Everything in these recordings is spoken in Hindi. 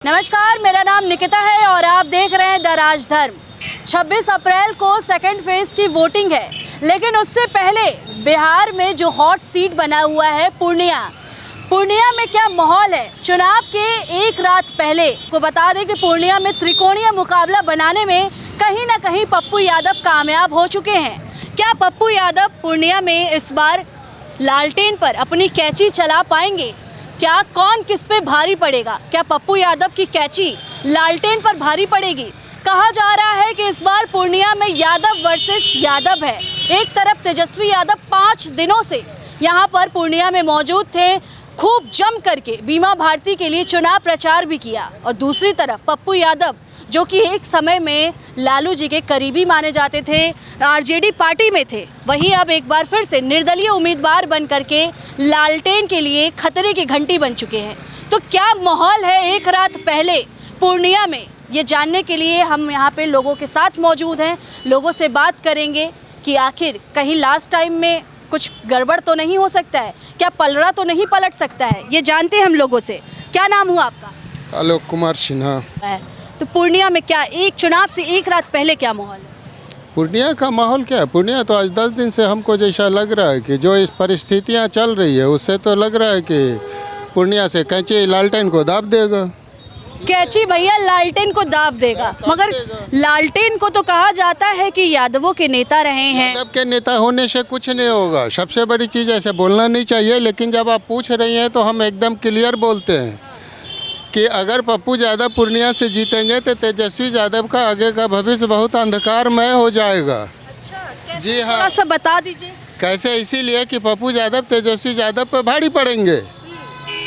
नमस्कार, मेरा नाम निकिता है और आप देख रहे हैं द राजधर्म। 26 अप्रैल को सेकंड फेज की वोटिंग है, लेकिन उससे पहले बिहार में जो हॉट सीट बना हुआ है पूर्णिया में क्या माहौल है। चुनाव के एक रात पहले को बता दें कि पूर्णिया में त्रिकोणीय मुकाबला बनाने में कहीं ना कहीं पप्पू यादव कामयाब हो चुके हैं। क्या पप्पू यादव पूर्णिया में इस बार लालटेन पर अपनी कैंची चला पाएंगे? क्या कौन किस पे भारी पड़ेगा? क्या पप्पू यादव की कैंची लालटेन पर भारी पड़ेगी? कहा जा रहा है कि इस बार पूर्णिया में यादव वर्सेस यादव है। एक तरफ तेजस्वी यादव 5 दिनों से यहां पर पूर्णिया में मौजूद थे, खूब जम करके बीमा भारती के लिए चुनाव प्रचार भी किया, और दूसरी तरफ पप्पू यादव जो कि एक समय में लालू जी के करीबी माने जाते थे, आरजेडी पार्टी में थे, वहीं अब एक बार फिर से निर्दलीय उम्मीदवार बन करके लालटेन के लिए खतरे की घंटी बन चुके हैं। तो क्या माहौल है एक रात पहले पूर्णिया में, ये जानने के लिए हम यहाँ पे लोगों के साथ मौजूद हैं। लोगों से बात करेंगे कि आखिर कहीं लास्ट टाइम में कुछ गड़बड़ तो नहीं हो सकता है, क्या पलड़ा तो नहीं पलट सकता है, ये जानते हैं हम लोगों से। क्या नाम हुआ आपका? आलोक कुमार सिन्हा। तो पूर्णिया में क्या एक चुनाव से एक रात पहले क्या माहौल है? पूर्णिया का माहौल क्या है? पूर्णिया तो आज 10 दिन से हमको जैसा लग रहा है कि जो इस परिस्थितियां चल रही है उससे तो लग रहा है कि पूर्णिया से कैंची लालटेन को दाब देगा। कैंची भैया लालटेन को दाब देगा, मगर लालटेन को तो कहा जाता है कि यादवों के नेता रहे हैं। यादव के नेता होने से कुछ नहीं होगा। सबसे बड़ी चीज़ ऐसे बोलना नहीं चाहिए, लेकिन जब आप पूछ रही हैं तो हम एकदम क्लियर बोलते हैं कि अगर पप्पू यादव पूर्णिया से जीतेंगे तो तेजस्वी यादव का आगे का भविष्य बहुत अंधकारमय हो जाएगा। अच्छा, जी हाँ, थोड़ा सा बता दीजिए। कैसे? इसीलिए कि पप्पू यादव तेजस्वी यादव पर भारी पड़ेंगे,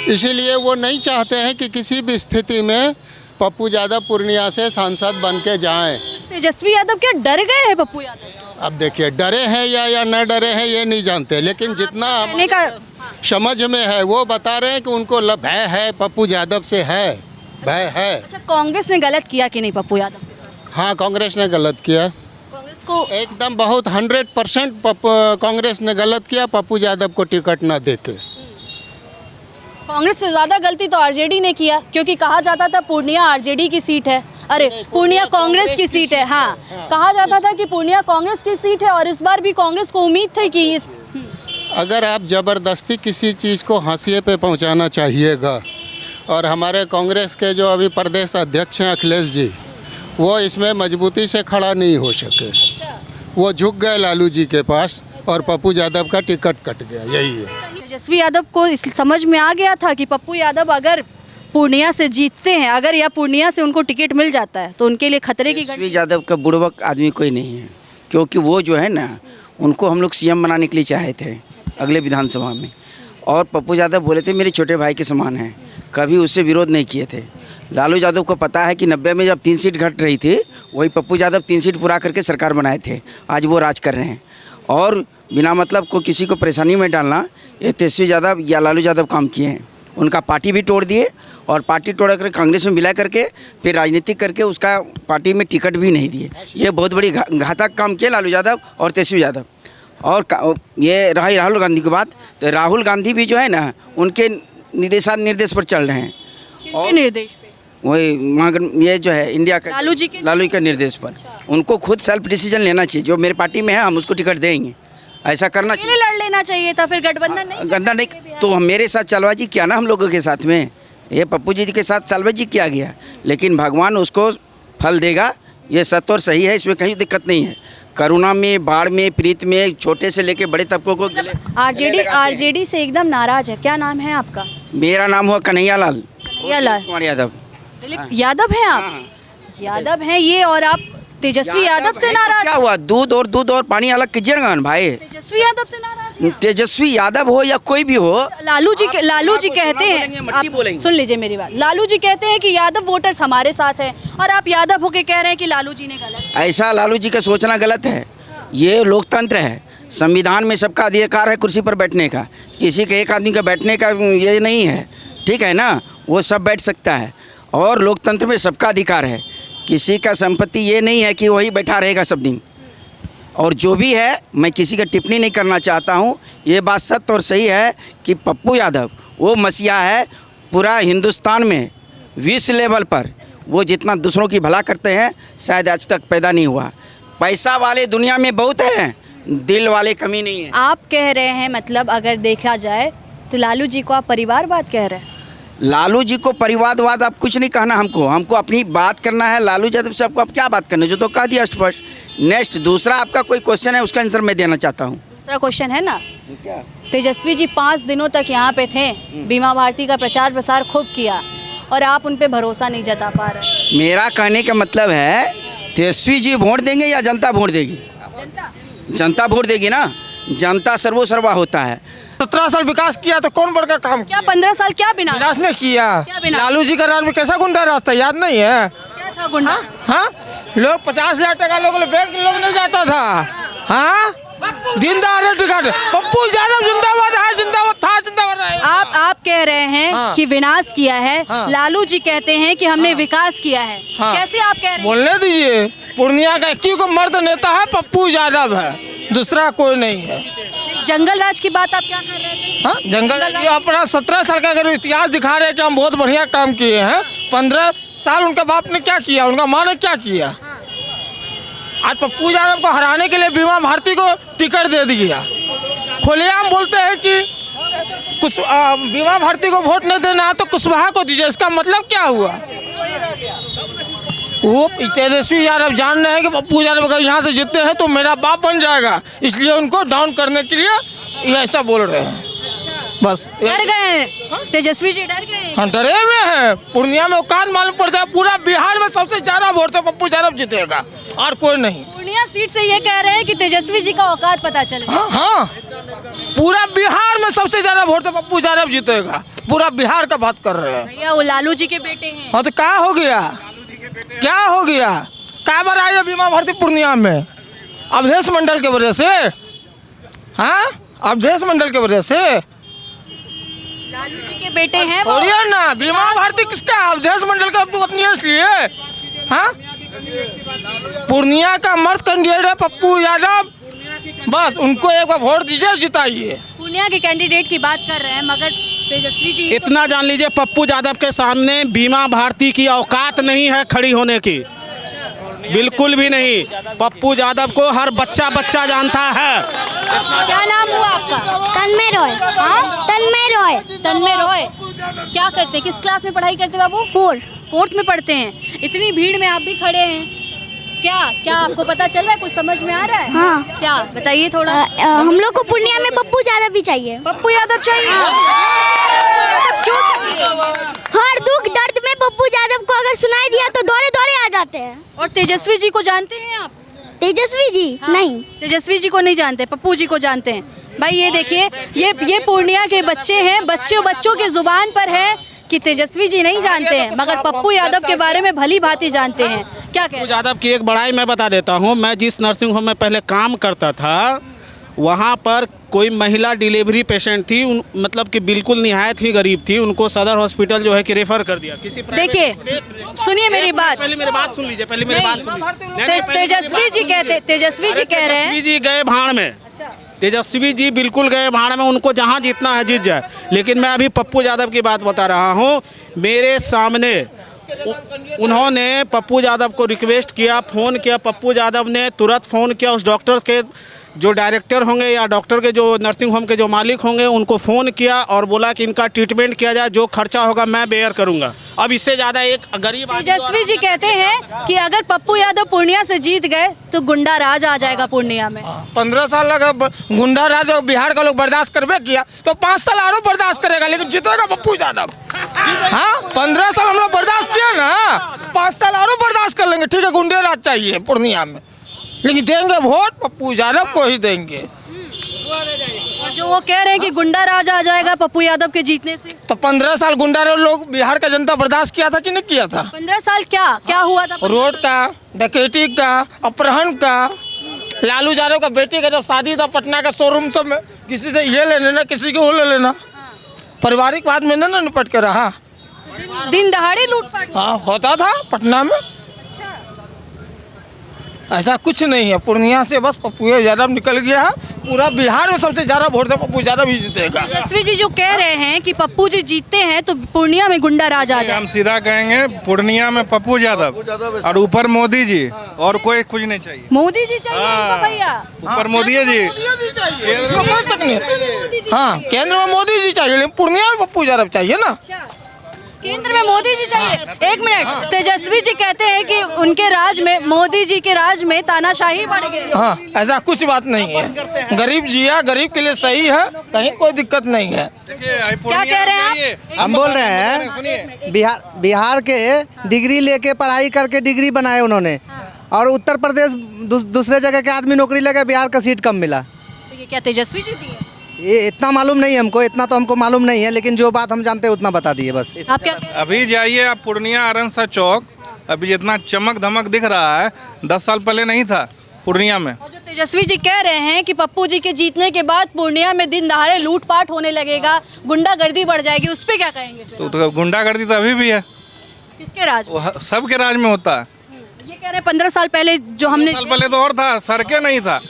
इसीलिए वो नहीं चाहते हैं कि किसी भी स्थिति में पप्पू यादव पूर्णिया से सांसद बन के जाएँ। तेजस्वी यादव क्या डर गए हैं पप्पू यादव? अब देखिए, डरे हैं या न डरे हैं ये नहीं जानते, लेकिन जितना कहने का समझ में है वो बता रहे हैं कि उनको भय है, पप्पू यादव से है, भय है। अच्छा, कांग्रेस ने गलत किया कि नहीं पप्पू यादव के साथ? हाँ, कांग्रेस ने गलत किया। कांग्रेस को एकदम बहुत 100% कांग्रेस ने गलत किया पप्पू यादव को टिकट न देके। कांग्रेस से ज़्यादा गलती तो आरजेडी ने किया, क्योंकि कहा जाता था पूर्णिया आरजेडी की सीट है, अरे पूर्णिया कांग्रेस की सीट है। हाँ, कहा जाता था कि पूर्णिया कांग्रेस की सीट है, और इस बार भी कांग्रेस को उम्मीद थी कि अगर आप ज़बरदस्ती किसी चीज़ को हाशिए पे पहुंचाना चाहिएगा, और हमारे कांग्रेस के जो अभी प्रदेश अध्यक्ष हैं अखिलेश जी, वो इसमें मजबूती से खड़ा नहीं हो सके। वो झुक गए लालू जी के पास और पप्पू यादव का टिकट कट गया, यही है। तेजस्वी यादव को इस समझ में आ गया था कि पप्पू यादव अगर पूर्णिया से जीतते हैं, अगर या पूर्णिया से उनको टिकट मिल जाता है तो उनके लिए खतरे की घंटी। तेजस्वी यादव का बुड़बक आदमी कोई नहीं है, क्योंकि वो जो है ना, उनको हम लोग सीएम बनाने के लिए चाहे थे अगले विधानसभा में, और पप्पू यादव बोले थे मेरे छोटे भाई के समान हैं, कभी उससे विरोध नहीं किए थे। लालू यादव को पता है कि 90 में जब 3 सीट घट रही थी, वही पप्पू यादव 3 सीट पूरा करके सरकार बनाए थे। आज वो राज कर रहे हैं, और बिना मतलब को किसी को परेशानी में डालना, ये तेजस्वी यादव या लालू यादव काम किए हैं। उनका पार्टी भी तोड़ दिए, और पार्टी तोड़ कर कांग्रेस में मिला करके फिर राजनीतिक करके उसका पार्टी में टिकट भी नहीं दिए। ये बहुत बड़ी घातक काम किया लालू यादव और तेजस्वी यादव। और ये रही राहुल गांधी की बात, तो राहुल गांधी भी जो है ना, उनके निर्देश पर चल रहे हैं। किनके निर्देश पे? वही ये जो है इंडिया का लालू के निर्देश पर। उनको खुद सेल्फ डिसीजन लेना चाहिए, जो मेरे पार्टी में है हम उसको टिकट देंगे, ऐसा करना चाहिए। लड़ लेना चाहिए था, फिर गठबंधन नहीं गंदा नहीं तो मेरे साथ चालबाजी किया ना हम लोगों के साथ में, ये पप्पू जी के साथ चालबाजी किया गया, लेकिन भगवान उसको फल देगा, ये सत्य और सही है, इसमें कहीं दिक्कत नहीं है। करुणा में, बाढ़ में, प्रीत में, छोटे से लेके बड़े तबकों को आरजेडी से एकदम नाराज है। क्या नाम है आपका? मेरा नाम हुआ कन्हैया लाल यादव। दिलीप यादव हैं आप? यादव हैं ये, और आप तेजस्वी यादव से नाराज? क्या हुआ? दूध और पानी अलग कीजिएगा भाई। तेजस्वी यादव से नाराज हैं? तेजस्वी यादव हो या कोई भी हो, लालू जी कहते हैं, आप सुन लीजिए मेरी बात, लालू जी कहते हैं कि यादव वोटर्स हमारे साथ हैं, और आप यादव होके कह रहे हैं कि लालू जी ने गलत। ऐसा लालू जी का सोचना गलत है। ये लोकतंत्र है, संविधान में सबका अधिकार है कुर्सी पर बैठने का, किसी के एक आदमी का बैठने का ये नहीं है, ठीक है ना, वो सब बैठ सकता है, और लोकतंत्र में सबका अधिकार है। किसी का संपत्ति ये नहीं है कि वही बैठा रहेगा सब दिन। और जो भी है, मैं किसी का टिप्पणी नहीं करना चाहता हूँ, ये बात सत्य और सही है कि पप्पू यादव वो मसीहा है, पूरा हिंदुस्तान में विश्व लेवल पर वो जितना दूसरों की भला करते हैं शायद आज तक पैदा नहीं हुआ। पैसा वाले दुनिया में बहुत हैं, दिल वाले कमी नहीं है। आप कह रहे हैं मतलब अगर देखा जाए तो लालू जी को आप परिवारवाद कह रहे हैं। लालू जी को परिवारवाद आप कुछ नहीं कहना हमको अपनी बात करना है। लालू यादव से आपको आप क्या बात करना है, जो तो कह दिया स्पष्ट। नेक्स्ट दूसरा आपका कोई क्वेश्चन है, उसका आंसर मैं देना चाहता हूँ। दूसरा क्वेश्चन है ना, क्या? तेजस्वी जी 5 दिनों तक यहाँ पे थे, बीमा भारती का प्रचार प्रसार खूब किया और आप उन पे भरोसा नहीं जता पा रहे। मेरा कहने का मतलब है तेजस्वी जी वोट देंगे या जनता वोट देगी? जनता वोट देगी ना। जनता सर्वोसर्वा होता है। 17 साल विकास किया तो कौन बड़का काम क्या 15 साल क्या बिना विकास ने किया? क्या बिना? लालू जी का राज में कैसा गुंडा राज था, याद नहीं है? क्या था गुंडा? हाँ, लोग 50,000 टका लोग बैंक लोग नहीं जाता था। हाँ, दिन दहाड़े टिकट। पप्पू यादव जिंदाबाद है, जिंदाबाद था, जिंदाबाद रहे। आप कह रहे हैं हाँ। कि विनाश किया है, हाँ। लालू जी कहते हैं कि हमने विकास किया है। हाँ। कैसे आप कह रहे हैं? बोलने दीजिए। पूर्णिया का एक को मर्द नेता है पप्पू यादव है, दूसरा कोई नहीं है। जंगल राज की बात आप क्या कर रहे थे? हाँ, जंगल ये अपना 17 साल का अगर इतिहास दिखा रहे हैं कि हम बहुत बढ़िया काम किए हैं। 15 साल उनका बाप ने क्या किया, उनका माँ ने क्या किया? आज पप्पू यादव को हराने के लिए बीमा भारती को टिकट दे दिया। खुलेआम बोलते हैं कि कुछ बीमा भारती को वोट नहीं देना है तो कुशवाहा को दीजिए। इसका मतलब क्या हुआ? वो तेजस्वी यादव जान रहे हैं कि पप्पू यादव अगर यहाँ से जीतते हैं तो मेरा बाप बन जाएगा, इसलिए उनको डाउन करने के लिए ये ऐसा बोल रहे हैं। बस डर गए तेजस्वी जी, डर गए। हाँ, डरे हुए हैं। पूर्णिया में औकात मालूम पड़ता है, पूरा बिहार में सबसे ज्यादा वोट से पप्पू यादव जीतेगा और कोई नहीं। पूर्णिया सीट से ये कह रहे हैं कि तेजस्वी जी का औकात पता चले। हाँ हाँ, पूरा बिहार में सबसे ज्यादा वोट से पप्पू यादव जीतेगा। पूरा बिहार का बात कर रहे हैं भैया, वो लालू जी के बेटे हैं। हाँ, तो क्या हो गया? क्या हो गया? क्या बार आई है बीमा भारती पूर्णिया में? अवधेश मंडल के वजह से। हाँ, अवधेश मंडल के वजह से। लालू जी के बेटे हैं वो। छोड़िए ना, बीमा भारती किसका? अवधेश मंडल का पत्नी है, इसलिए। हाँ, पूर्णिया का मर्द कैंडिडेट है पप्पू यादव, बस उनको एक बार वोट दीजिए, जिताइए। पूर्णिया के कैंडिडेट की बात कर रहे हैं, मगर तेजस्वी जी इतना जान लीजिए पप्पू यादव के सामने बीमा भारती की औकात नहीं है खड़ी होने की, बिल्कुल भी नहीं। पप्पू यादव को हर बच्चा जानता है। क्या नाम हुआ आपका? तन्मय रॉय। हाँ, तन्मय रॉय। तन्मय रॉय। क्या करते हैं, किस क्लास में पढ़ाई करते बाबू? 4th में पढ़ते हैं। इतनी भीड़ में आप भी खड़े हैं, क्या आपको पता चल रहा है, कुछ समझ में आ रहा है? हाँ। क्या बताइए थोड़ा। हम लोग को पूर्णिया में पप्पू यादव भी चाहिए। पप्पू यादव चाहिए? क्यों चाहिए? हर दुख दर्द में पप्पू यादव को अगर सुनाई दिया तो दौड़े दौड़े आ जाते हैं। और तेजस्वी जी को जानते हैं आप? तेजस्वी जी? हाँ। नहीं। तेजस्वी जी को नहीं जानते, पप्पू जी को जानते हैं। भाई ये देखिए, ये पूर्णिया के बच्चे हैं, बच्चों की जुबान पर है कि तेजस्वी जी नहीं जानते हैं, मगर पप्पू यादव के बारे में भली भांति जानते हैं। क्या कहते हैं? पप्पू यादव की एक बड़ाई मैं बता देता हूँ। मैं जिस नर्सिंग होम में पहले काम करता था, वहाँ पर कोई महिला डिलीवरी पेशेंट थी, मतलब कि बिल्कुल निहायत ही गरीब थी, उनको सदर हॉस्पिटल जो है कि रेफर कर दिया किसी। देखिए, सुनिए मेरी बात। पहले मेरी बात सुन लीजिए, पहले मेरी बात सुन लीजिए। तेजस्वी जी कह रहे हैं। तेजस्वी जी गए भाड़ में। तेजस्वी जी बिल्कुल गए भाड़ में, उनको जहाँ जीतना है जीत जाए। लेकिन मैं अभी पप्पू यादव की बात बता रहा हूँ। मेरे सामने उन्होंने पप्पू यादव को रिक्वेस्ट किया, फ़ोन किया। पप्पू यादव ने तुरंत फ़ोन किया उस डॉक्टर के जो डायरेक्टर होंगे या डॉक्टर के जो नर्सिंग होम के जो मालिक होंगे, उनको फ़ोन किया और बोला कि इनका ट्रीटमेंट किया जाए, जो खर्चा होगा मैं बेयर करूंगा। अब इससे ज़्यादा एक गरीब तेजस्वी जी कहते हैं कि अगर पप्पू यादव पूर्णिया से जीत गए तो गुंडा राज आ जाएगा पूर्णिया में। 15 साल लगा गुंडा राज बिहार का लोग बर्दाश्त करबे किया तो 5 साल और बर्दाश्त करेगा, लेकिन जीतेगा पप्पू यादव। हाँ, 15 साल हम लोग बर्दाश्त किया ना, 5 साल और बर्दाश्त कर लेंगे। ठीक है, गुंडे राज चाहिए पूर्णिया में, लेकिन देंगे वोट पप्पू यादव को ही देंगे। और जो वो कह रहे हैं कि गुंडा राज आ जाएगा पप्पू यादव के जीतने से, तो 15 साल गुंडा राज लोग बिहार का जनता बर्दाश्त किया था कि नहीं किया था? 15 साल क्या हुआ था? रोड का, डकैती का, अपहरण का। लालू यादव का बेटी का जब शादी था पटना का शोरूम सब में, किसी से ये ले लेना, किसी को वो ले लेना, पारिवारिक बात में ना निपट के रहा। दिन दहाड़े लूटपाट। हाँ, होता था पटना में। ऐसा कुछ नहीं है। पूर्णिया से बस पप्पू यादव निकल गया है। पूरा बिहार में सबसे ज़्यादा वोट से पप्पू यादव ही जीतेगा। तेजस्वी जी जो कह रहे हैं कि पप्पू जी जीतते हैं तो पूर्णिया में गुंडा राज आ जाए। हम सीधा कहेंगे पूर्णिया में पप्पू यादव और ऊपर मोदी जी, और कोई कुछ नहीं चाहिए। मोदी जी चाहिए इनको भैया। ऊपर मोदी जी, इसमें कोई शक नहीं है। हाँ, केंद्र में मोदी जी चाहिए, लेकिन पूर्णिया में पप्पू यादव चाहिए ना। केंद्र में मोदी जी चाहिए। एक मिनट, तेजस्वी जी कहते हैं कि उनके राज में, मोदी जी के राज में तानाशाही बढ़ गई। हाँ, ऐसा कुछ बात नहीं है। गरीब जिया, गरीब के लिए सही है, कहीं कोई दिक्कत नहीं है। क्या कह रहे हैं आप? हम बोल रहे हैं बिहार के डिग्री लेके पढ़ाई करके डिग्री बनाए उन्होंने, और उत्तर प्रदेश दूसरे जगह के आदमी नौकरी लगे, बिहार का सीट कम मिला। तो ये क्या तेजस्वी जी थी? ये इतना मालूम नहीं है हमको, इतना तो हमको मालूम नहीं है, लेकिन जो बात हम जानते हैं उतना बता दिए बस। आप क्या कह रहे हैं? अभी जाइए आप पूर्णिया आरंसा चौक, अभी जितना चमक धमक दिख रहा है 10 साल पहले नहीं था पूर्णिया में। और जो तेजस्वी जी कह रहे हैं कि पप्पू जी के जीतने के बाद पूर्णिया में दिन दहाड़े लूटपाट होने लगेगा, गुंडागर्दी बढ़ जाएगी, उस पर क्या कहेंगे फिर? तो गुंडागर्दी तो अभी भी है, किसके राज में? वो सबके राज में होता है। ये कह रहे हैं 15 साल पहले जो हमने साल पहले तो और था, सड़कें नहीं था,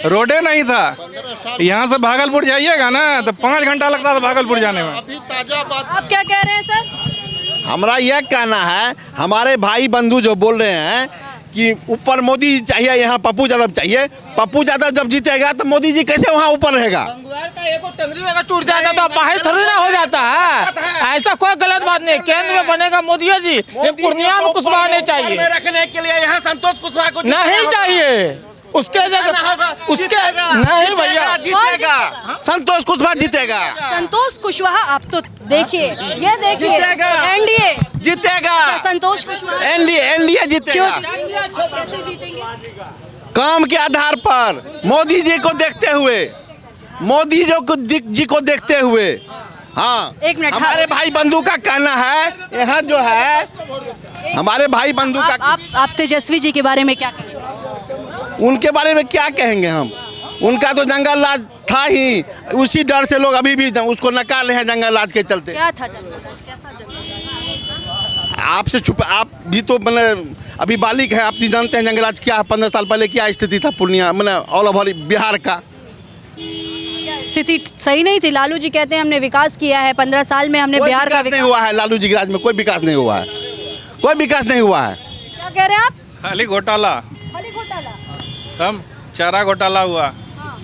रोडे नहीं था। यहाँ से भागलपुर जाइएगा ना तो 5 घंटा लगता था भागलपुर जाने में। आप क्या कह रहे हैं सर? हमारा यह कहना है, हमारे भाई बंधु जो बोल रहे हैं कि ऊपर मोदी जी चाहिए, यहाँ पप्पू यादव चाहिए। पप्पू यादव जब जीतेगा तो मोदी जी कैसे वहाँ ऊपर रहेगा? अगर टूट जाएगा तो बाहर थोड़ी ना हो जाता है। ऐसा कोई गलत बात नहीं। केंद्र में बनेगा मोदी जी, पूर्णिया में कुशवाहा नहीं चाहिए। रखने के लिए यहाँ संतोष कुशवाहा को नहीं चाहिए, उसके जगह उसके नहीं भैया जीतेगा, संतोष कुशवाहा जीतेगा। संतोष कुशवाहा, आप तो देखिए, ये देखिए, एनडीए जीतेगा, संतोष कुशवाहा एनडीए जीतेगा। क्यों जीतेंगे? कैसे जीतेंगे? काम के आधार पर, मोदी जी को देखते हुए, मोदी जी को देखते हुए। हाँ, एक मिनट, हमारे भाई बंधु का कहना है, यहाँ जो है हमारे भाई बंधु का। आप तेजस्वी जी के बारे में क्या कहेंगे? उनके बारे में क्या कहेंगे हम? उनका तो जंगल राज था ही, उसी डर से लोग अभी भी उसको नकार रहे हैं जंगल राज के चलते। क्या था जंगल राज? कैसा जंगल राज? आपसे छुप, आप भी तो मैंने अभी बालिक है, आप नहीं जानते हैं जंगल राज क्या 15 साल पहले क्या स्थिति था पूर्णिया, मैंने ऑल ओवर बिहार का। स्थिति सही नहीं थी। लालू जी कहते हैं हमने विकास किया है, 15 साल में हमने बिहार का नहीं हुआ है। लालू जी के राज में कोई विकास नहीं हुआ है, कोई विकास नहीं हुआ है। क्या कह रहे हैं आप? खाली घोटाला, खाली घोटाला। हम चारा घोटाला हुआ। हाँ,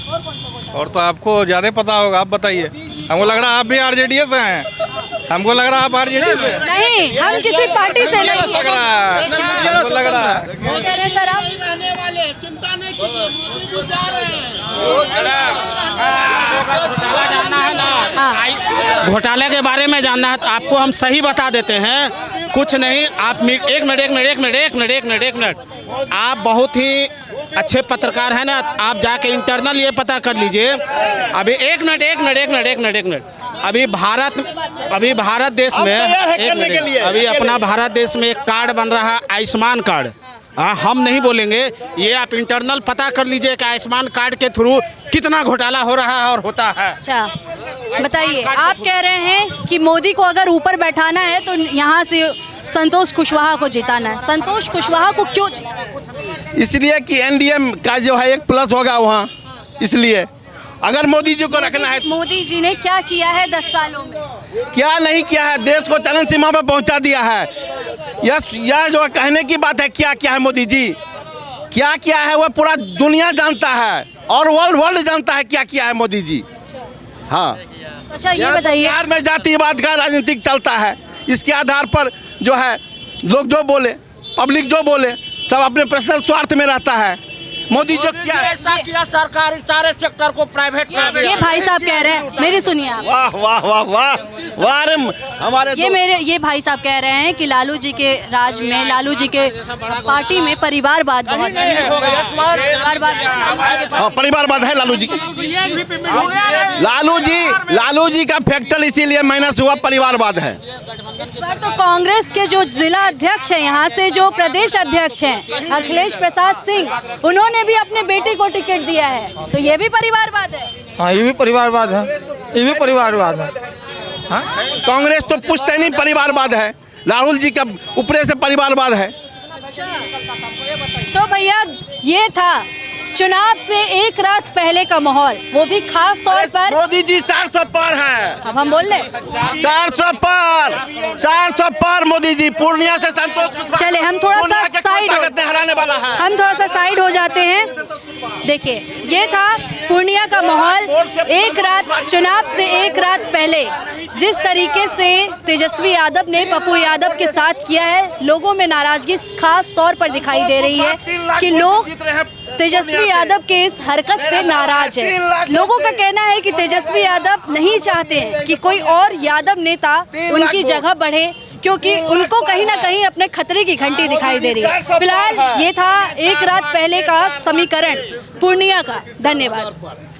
और कौन सा घोटाला? और तो आपको ज़्यादा पता होगा, आप बताइए। हमको लग रहा है आप भी आरजेडी से हैं, हमको लग रहा है आप आरजेडी से। नहीं, हम किसी पार्टी से नहीं। लग रहा है, हमको लग रहा है। क्या कह रहे हैं सर आप? चिंता नहीं कीजिए, मोदी जी जा रहे हैं। हाँ, घोटाले के बारे में जानना है तो आपको हम सही बता देते हैं। कुछ नहीं, आप एक मिनट, आप बहुत ही अच्छे पत्रकार हैं ना, आप जाके इंटरनल ये पता कर लीजिए। अभी एक मिनट, अभी भारत देश में अभी अपना भारत देश में एक कार्ड बन रहा है, आयुष्मान कार्ड। हम नहीं बोलेंगे, ये आप इंटरनल पता कर लीजिए कि आयुष्मान कार्ड के थ्रू कितना घोटाला हो रहा है और होता है। अच्छा बताइए, आप कह रहे हैं कि मोदी को अगर ऊपर बैठाना है तो यहाँ से संतोष कुशवाहा को जिताना है। संतोष कुशवाहा को क्यों जिताना है? इसलिए कि एनडीए का जो है एक प्लस होगा वहाँ, इसलिए अगर मोदी जी को रखना है। मोदी जी ने क्या किया है 10 सालों में? क्या नहीं किया है, देश को चरम सीमा पर पहुंचा दिया है। यह जो कहने की बात है, क्या क्या है मोदी जी, क्या क्या है वो पूरा दुनिया जानता है और वर्ल्ड जानता है क्या किया है मोदी जी। हाँ, अच्छा ये बताइए, बिहार में जातिवाद का राजनीतिक चलता है, इसके आधार पर जो है लोग जो बोले, पब्लिक जो बोले, सब अपने पर्सनल स्वार्थ में रहता है। मोदी जो क्या है, सरकार सारे सेक्टर को प्राइवेट ये भाई साहब कह रहे हैं, मेरी सुनिए आप। वाह वाह वाह वाह वाह, अरे हमारे ये भाई साहब कह रहे हैं कि लालू जी के राज में, लालू जी के पार्टी में परिवारवाद बहुत है। परिवारवाद है लालू जी की। लालू जी का फैक्टर इसीलिए माइनस हुआ, परिवारवाद है। इस बार तो कांग्रेस के जो जिला अध्यक्ष हैं, यहाँ से जो प्रदेश अध्यक्ष हैं अखिलेश प्रसाद सिंह, उन्होंने भी अपने बेटे को टिकट दिया है, तो ये भी परिवारवाद है। हाँ, ये भी परिवारवाद है, ये भी परिवारवाद है। कांग्रेस तो पुश्तैनी परिवारवाद है, राहुल जी का ऊपरे से परिवारवाद है। तो भैया ये था चुनाव से एक रात पहले का माहौल, वो भी खास तौर पर मोदी जी 400 पार है। अब हम बोल रहे 400 पार मोदी जी। पूर्णिया से संतोष कुशवाहा, चले हम थोड़ा सा पूर्णिया के साइड कौन ताकत हराने वाला है। हम थोड़ा सा साइड हो जाते हैं। देखिए ये था पूर्णिया का माहौल एक रात चुनाव से एक रात पहले। जिस तरीके से तेजस्वी यादव ने पप्पू यादव के साथ किया है, लोगों में नाराजगी खास तौर पर दिखाई दे रही है कि लोग तेजस्वी यादव के इस हरकत से नाराज है। लोगों का कहना है कि तेजस्वी यादव नहीं चाहते हैं कि कोई और यादव नेता उनकी जगह बढ़े, क्योंकि उनको कहीं ना कहीं अपने खतरे की घंटी दिखाई दे रही है। फिलहाल ये था एक रात पहले का समीकरण पूर्णिया का। धन्यवाद।